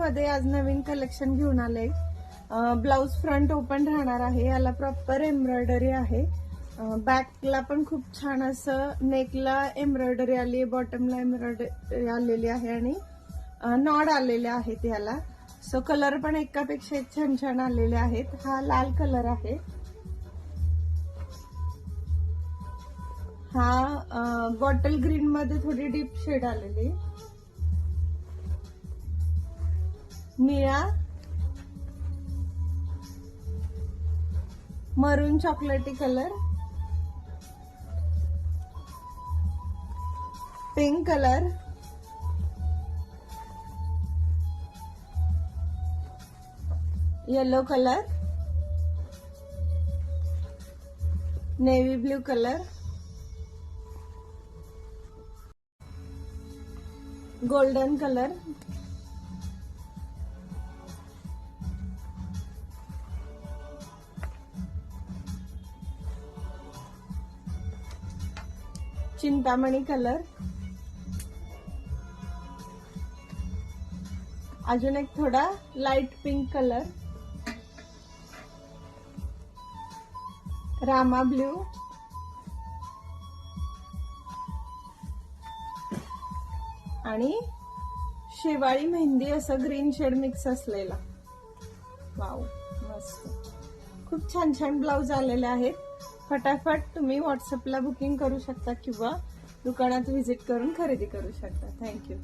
मध्ये आज नवीन कलेक्शन घेऊन आले। ब्लाउज फ्रंट ओपन राहणार आहे, याला प्रॉपर एम्ब्रॉयडरी आहे। बॅकला पण खूप छान असं नेकला एम्ब्रॉयडरी आली, बॉटमला एम्ब्रॉयडरी आलेली आहे आणि नॉड आलेले आहेत याला। सो कलर पण एकापेक्षा एक छान छान आलेले आहेत। हा लाल कलर आहे, हा बॉटल ग्रीन मध्ये थोडी डीप शेड आलेली, निळा, मरून चॉकलेटी colour, pink colour, yellow colour, navy blue colour, golden colour, Chintamani colour, अजून एक थोडा light pink colour, Rama blue, आणि शेवाळी मेहंदी असं ग्रीन शेड मिक्स असलेला। वाव, मस्त, खूप छान छान ब्लाउज आलेले आहेत। फटाफट तुम्ही व्हॉट्सअपला बुकिंग करू शकता किंवा दुकानात व्हिजिट करून खरेदी करू शकता। थँक्यू।